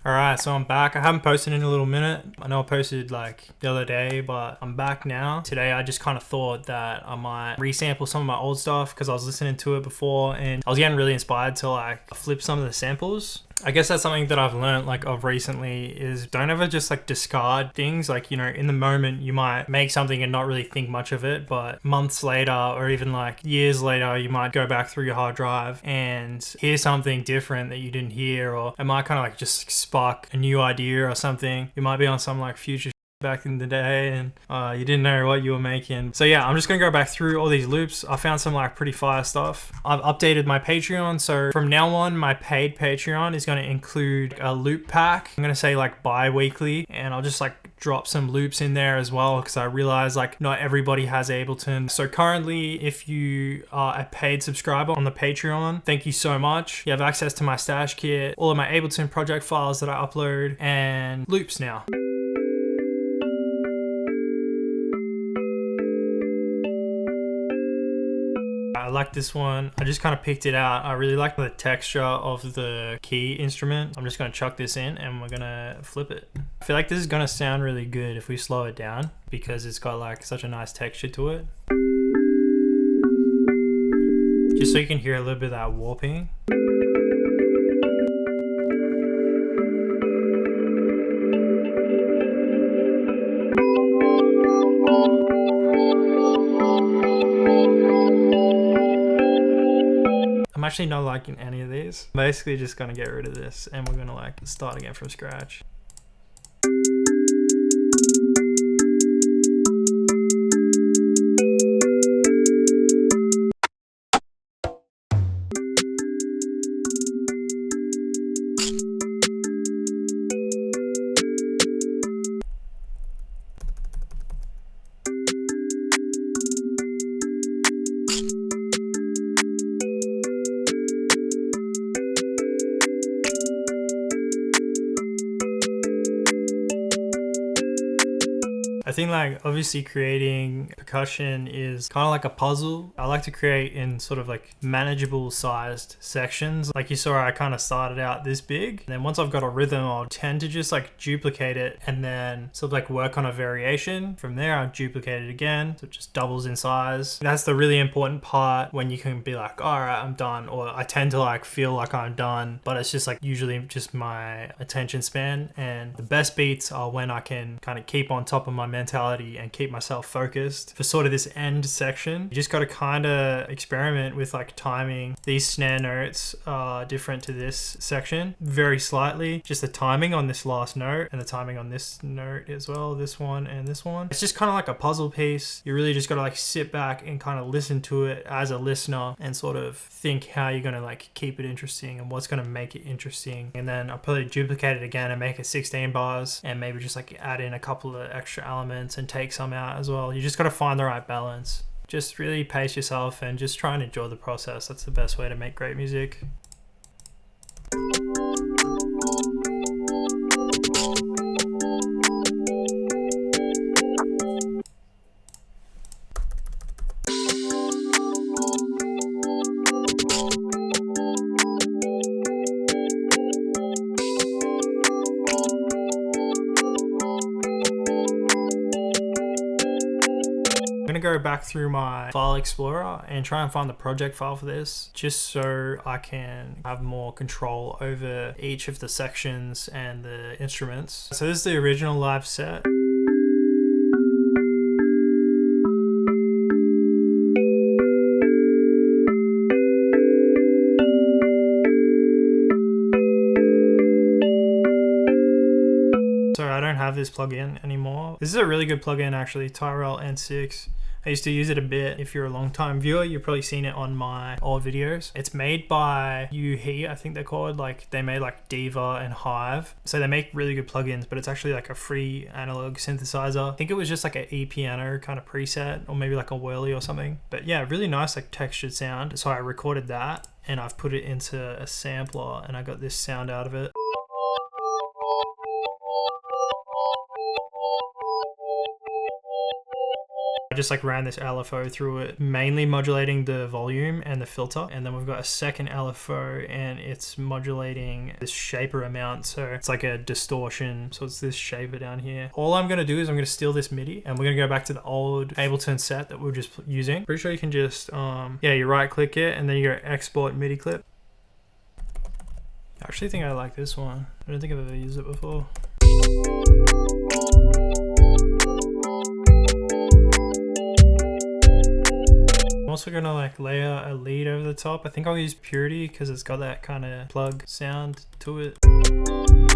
Alright, so I'm back. I haven't posted in a little minute. I know I posted like the other day, but I'm back now. Today I just kind of thought that I might resample some of my old stuff because I was listening to it before and I was getting really inspired to like flip some of the samples. I guess that's something that I've learned like of recently is don't ever just like discard things. Like, you know, in the moment you might make something and not really think much of it, but months later or even like years later, you might go back through your hard drive and hear something different that you didn't hear, or it might kind of like just spark a new idea or something. You might be on some like future back in the day and you didn't know what you were making. So yeah, I'm just gonna go back through all these loops. I found some like pretty fire stuff. I've updated my Patreon, so from now on my paid Patreon is going to include a loop pack. I'm gonna say like bi-weekly, and I'll just like drop some loops in there as well because I realize like not everybody has Ableton. So currently, if you are a paid subscriber on the Patreon, thank you so much. You have access to my stash kit, all of my Ableton project files that I upload, and loops now. I like this one. I just kind of picked it out. I really like the texture of the key instrument. I'm just going to chuck this in and we're going to flip it. I feel like this is going to sound really good if we slow it down because it's got like such a nice texture to it. Just so you can hear a little bit of that warping. I'm actually not liking any of these. I'm basically just gonna get rid of this and we're gonna like start again from scratch. I think like obviously creating percussion is kind of like a puzzle. I like to create in sort of like manageable sized sections. Like you saw, I kind of started out this big. And then once I've got a rhythm, I'll tend to just like duplicate it and then sort of like work on a variation. From there, I'll duplicate it again. So it just doubles in size. That's the really important part when you can be like, all right, I'm done. Or I tend to like feel like I'm done, but it's just like usually just my attention span. And the best beats are when I can kind of keep on top of my mentality and keep myself focused. For sort of this end section, you just got to kind of experiment with like timing. These snare notes are different to this section very slightly. Just the timing on this last note and the timing on this note as well, this one and this one. It's just kind of like a puzzle piece. You really just got to like sit back and kind of listen to it as a listener and sort of think how you're going to like keep it interesting and what's going to make it interesting. And then I'll probably duplicate it again and make it 16 bars and maybe just like add in a couple of extra elements and take some out as well. You just got to find the right balance. Just really pace yourself and just try and enjoy the process. That's the best way to make great music. I'm gonna go back through my file explorer and try and find the project file for this, just so I can have more control over each of the sections and the instruments. So this is the original live set. So I don't have this plugin anymore. This is a really good plugin actually, Tyrell N6. I used to use it a bit. If you're a long time viewer, you've probably seen it on my old videos. It's made by Yuhi, I think they're called. Like they made like Diva and Hive. So they make really good plugins, but it's actually like a free analog synthesizer. I think it was just like an E-piano kind of preset or maybe like a whirly or something. But yeah, really nice like textured sound. So I recorded that and I've put it into a sampler and I got this sound out of it. just like ran this LFO through it, mainly modulating the volume and the filter. And then we've got a second LFO and it's modulating this shaper amount. So it's like a distortion. So it's this shaper down here. All I'm going to do is I'm going to steal this MIDI and we're going to go back to the old Ableton set that we were just using. Pretty sure you can just, yeah, you right click it and then you go export MIDI clip. I actually think I like this one. I don't think I've ever used it before. I'm also gonna like layer a lead over the top. I think I'll use Purity because it's got that kind of plug sound to it.